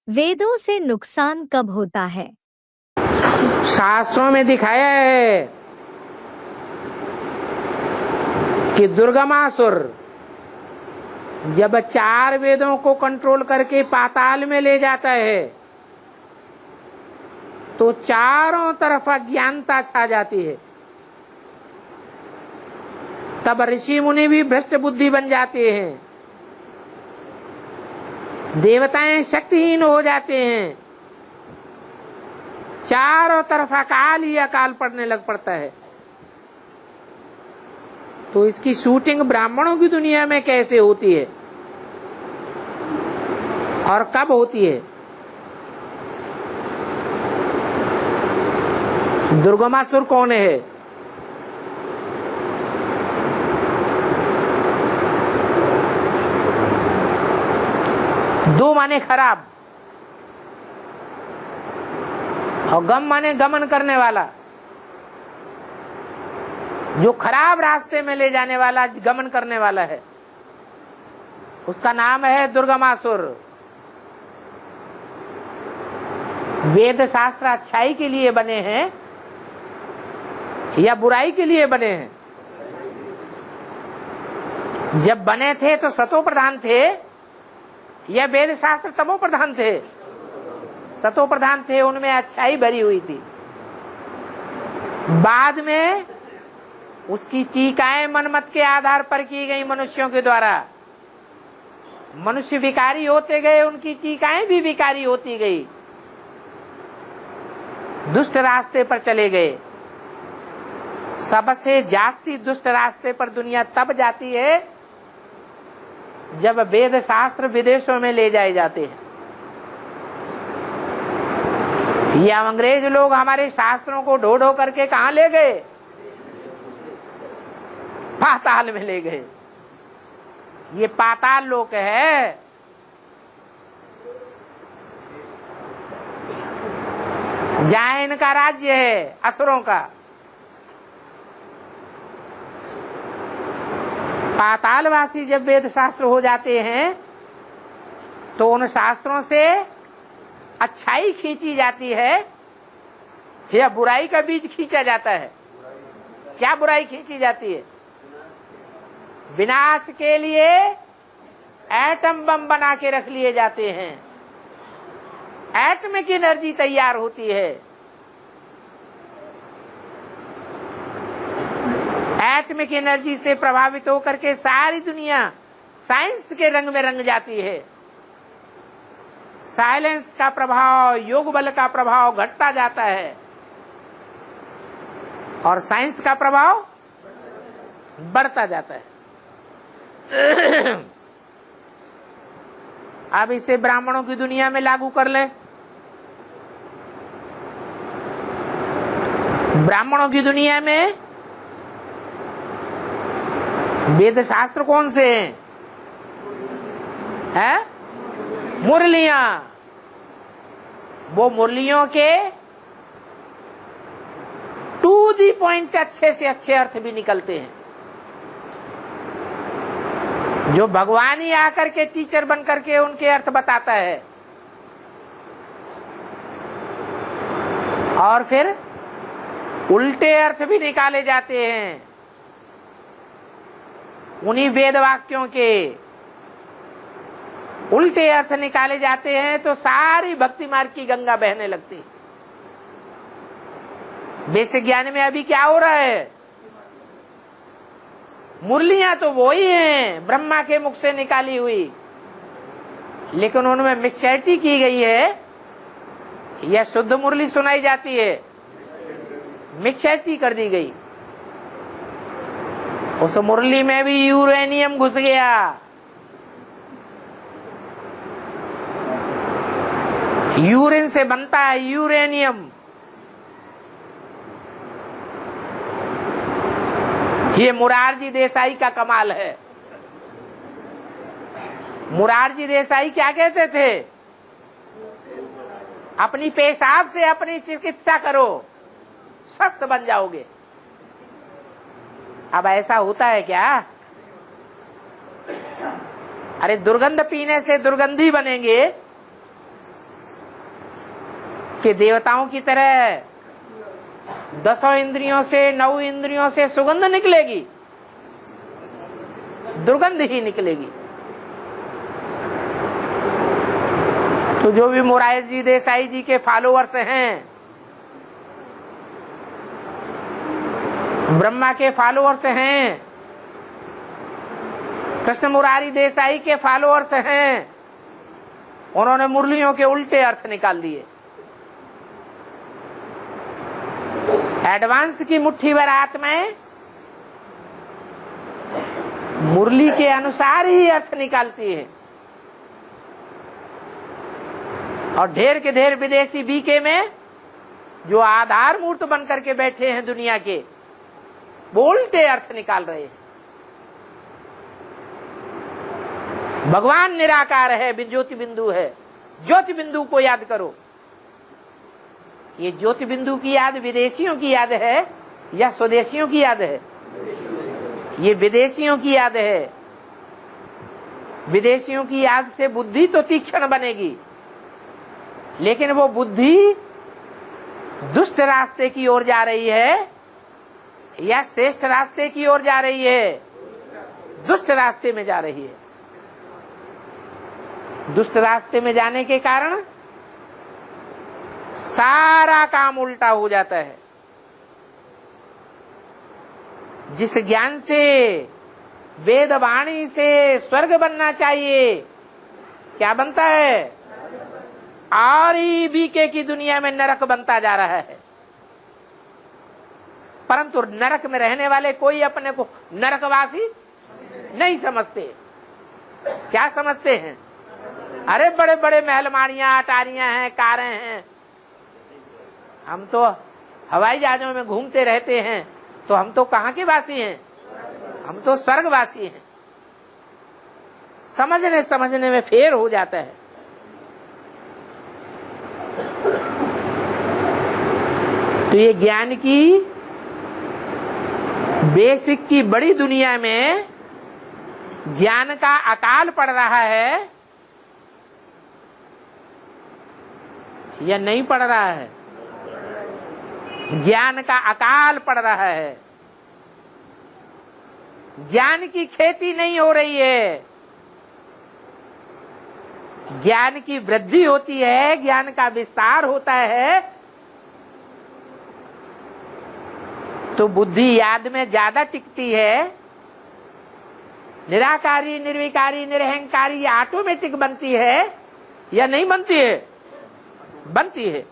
वेदों से नुकसान कब होता है? शास्त्रों में दिखाया है कि दुर्गमासुर जब 4 वेदों को कंट्रोल करके पाताल में ले जाता है तो चारों तरफ अज्ञानता छा जाती है। तब ऋषि मुनि भी भ्रष्ट बुद्धि बन जाते हैं, देवताएं शक्तिहीन हो जाते हैं, चारों तरफ अकाल ही अकाल पड़ने लग पड़ता है। तो इसकी शूटिंग ब्राह्मणों की दुनिया में कैसे होती है और कब होती है? दुर्गमासुर कौन है? दो माने खराब और गम माने गमन करने वाला। जो खराब रास्ते में ले जाने वाला, गमन करने वाला है, उसका नाम है दुर्गमासुर। वेद शास्त्र अच्छाई के लिए बने हैं या बुराई के लिए बने हैं? जब बने थे तो सतो प्रधान थे या वेद शास्त्र तमो प्रधान थे? सतो प्रधान थे, उनमें अच्छाई भरी हुई थी। बाद में उसकी टीकाएं मनमत के आधार पर की गई मनुष्यों के द्वारा। मनुष्य विकारी होते गए, उनकी टीकाएं भी विकारी होती गई, दुष्ट रास्ते पर चले गए। सबसे जास्ती दुष्ट रास्ते पर दुनिया तब जाती है जब वेद शास्त्र विदेशों में ले जाए जाते हैं। ये अंग्रेज लोग हमारे शास्त्रों को ढो ढो करके कहां ले गए? पाताल में ले गए। ये पाताल लोक है। जहां इनका राज्य है, असुरों का। पातालवासी जब वेद शास्त्र हो जाते हैं तो उन शास्त्रों से अच्छाई खींची जाती है या बुराई का बीज खींचा जाता है? क्या बुराई खींची जाती है? विनाश के लिए एटम बम बना के रख लिए जाते हैं। एटमिक एनर्जी तैयार होती है। एटमिक एनर्जी से प्रभावित होकर के सारी दुनिया साइंस के रंग में रंग जाती है। साइलेंस का प्रभाव, योग बल का प्रभाव घटता जाता है और साइंस का प्रभाव बढ़ता जाता है। अब इसे ब्राह्मणों की दुनिया में लागू कर ले। ब्राह्मणों की दुनिया में वेद शास्त्र कौन से हैं? मुरलियां। वो मुरलियों के टू दी पॉइंट अच्छे से अच्छे अर्थ भी निकलते हैं। जो भगवान ही आकर के टीचर बन करके उनके अर्थ बताता है और फिर उल्टे अर्थ भी निकाले जाते हैं उन्हीं वेद वाक्यों के। उल्टे अर्थ निकाले जाते हैं तो सारी भक्ति मार्ग की गंगा बहने लगती। बेसिक ज्ञान में अभी क्या हो रहा है? मुरलियां तो वो ही हैं ब्रह्मा के मुख से निकाली हुई, लेकिन उनमें मिक्सचरिटी की गई है या शुद्ध मुरली सुनाई जाती है? मिक्सचरिटी कर दी गई। उस मुरली में भी यूरेनियम घुस गया। यूरिन से बनता है यूरेनियम। ये मुरारजी देसाई का कमाल है। मुरारजी देसाई क्या कहते थे? अपनी पेशाब से अपनी चिकित्सा करो, स्वस्थ बन जाओगे। अब ऐसा होता है क्या? अरे दुर्गंध पीने से दुर्गंधी बनेंगे कि देवताओं की तरह 10 इंद्रियों से 9 इंद्रियों से सुगंध निकलेगी, दुर्गंध ही निकलेगी। तो जो भी मोरारजी देसाई जी के फॉलोअर्स हैं, ब्रह्मा के फॉलोअर्स हैं, कृष्ण मुरारी देसाई के फॉलोअर्स हैं, उन्होंने मुरलियों के उल्टे अर्थ निकाल दिए। एडवांस की मुट्ठी भर आत्माएं मुरली के अनुसार ही अर्थ निकालती है, और ढेर के ढेर विदेशी बीके में जो आधार मूर्त बन करके बैठे हैं दुनिया के, बोलते अर्थ निकाल रहे हैं। भगवान निराकार है, ज्योति बिंदु है। ज्योति बिंदु को याद करो। ये ज्योति बिंदु की याद विदेशियों की याद है या स्वदेशियों की याद है? ये विदेशियों की याद है। विदेशियों की याद से बुद्धि तो तीक्ष्ण बनेगी, लेकिन वो बुद्धि दुष्ट रास्ते की ओर जा रही है या श्रेष्ठ रास्ते की ओर जा रही है? दुष्ट रास्ते में जा रही है। दुष्ट रास्ते में जाने के कारण सारा काम उल्टा हो जाता है। जिस ज्ञान से वेद वाणी से स्वर्ग बनना चाहिए, क्या बनता है? और ही बीके की दुनिया में नरक बनता जा रहा है। परंतु नरक में रहने वाले कोई अपने को नरकवासी नहीं समझते। क्या समझते हैं? अरे बड़े बड़े महलमाड़ियां, अटारियां हैं, कारें हैं, हम तो हवाई जहाजों में घूमते रहते हैं, तो हम तो कहाँ के वासी हैं? हम तो स्वर्गवासी हैं। समझने में फेर हो जाता है। तो ये ज्ञान की बेसिक की बड़ी दुनिया में ज्ञान का अकाल पड़ रहा है या नहीं पड़ रहा है? ज्ञान का अकाल पड़ रहा है। ज्ञान की खेती नहीं हो रही है। ज्ञान की वृद्धि होती है, ज्ञान का विस्तार होता है, तो बुद्धि याद में ज्यादा टिकती है। निराकारी, निर्विकारी, निरहंकारी ऑटोमेटिक बनती है या नहीं बनती है? बनती है।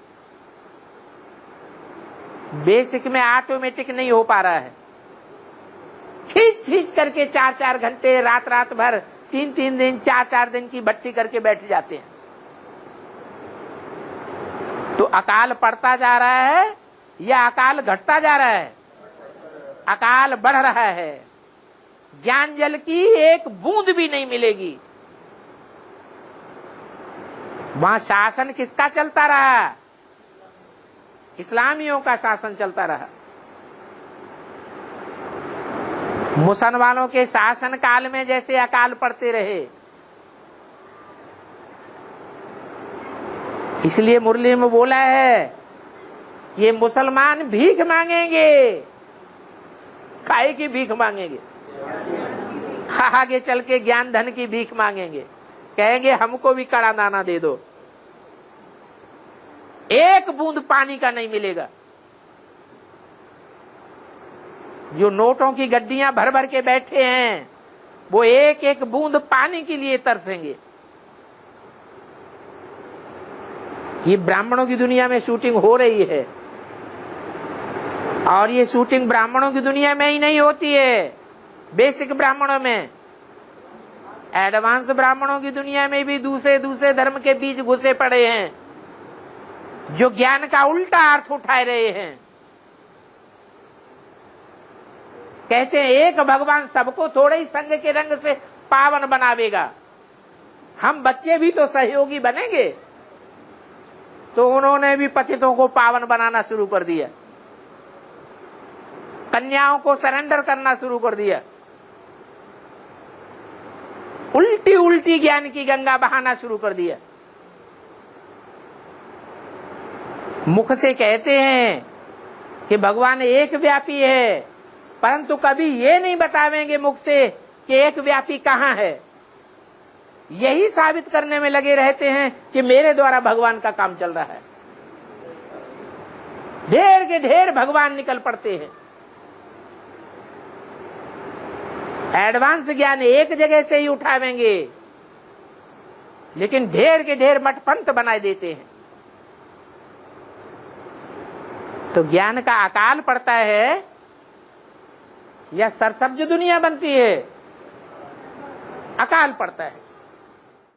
बेसिक में ऑटोमेटिक नहीं हो पा रहा है। खींच करके 4-4 घंटे, रात भर, 3-3 दिन, 4-4 दिन की भट्टी करके बैठ जाते हैं। तो अकाल पड़ता जा रहा है या अकाल घटता जा रहा है? अकाल बढ़ रहा है। ज्ञान जल की एक बूंद भी नहीं मिलेगी। वहां शासन किसका चलता रहा? इस्लामियों का शासन चलता रहा। मुसलमानों के शासन काल में जैसे अकाल पड़ते रहे, इसलिए मुरली में बोला है ये मुसलमान भीख मांगेंगे। काहे की भीख मांगेंगे? आगे चल के ज्ञान धन की भीख मांगेंगे। कहेंगे हमको भी कड़ा दाना दे दो। एक बूंद पानी का नहीं मिलेगा। जो नोटों की गड्डियां भर भर के बैठे हैं, वो एक एक बूंद पानी के लिए तरसेंगे। ये ब्राह्मणों की दुनिया में शूटिंग हो रही है, और ये शूटिंग ब्राह्मणों की दुनिया में ही नहीं होती है। बेसिक ब्राह्मणों में, एडवांस ब्राह्मणों की दुनिया में भी दूसरे धर्म के बीच घुसे पड़े हैं, जो ज्ञान का उल्टा अर्थ उठा रहे हैं। कहते हैं एक भगवान सबको थोड़े ही संग के रंग से पावन बनावेगा, हम बच्चे भी तो सहयोगी बनेंगे। तो उन्होंने भी पतितों को पावन बनाना शुरू कर दिया, कन्याओं को सरेंडर करना शुरू कर दिया, उल्टी उल्टी ज्ञान की गंगा बहाना शुरू कर दिया। मुख से कहते हैं कि भगवान एक व्यापी है, परंतु कभी ये नहीं बतावेंगे मुख से कि एक व्यापी कहाँ है। यही साबित करने में लगे रहते हैं कि मेरे द्वारा भगवान का काम चल रहा है। ढेर के ढेर भगवान निकल पड़ते हैं। एडवांस ज्ञान एक जगह से ही उठावेंगे, लेकिन ढेर के ढेर मठपंथ बना देते हैं। तो ज्ञान का अकाल पड़ता है या सरसब्ज दुनिया बनती है? अकाल पड़ता है।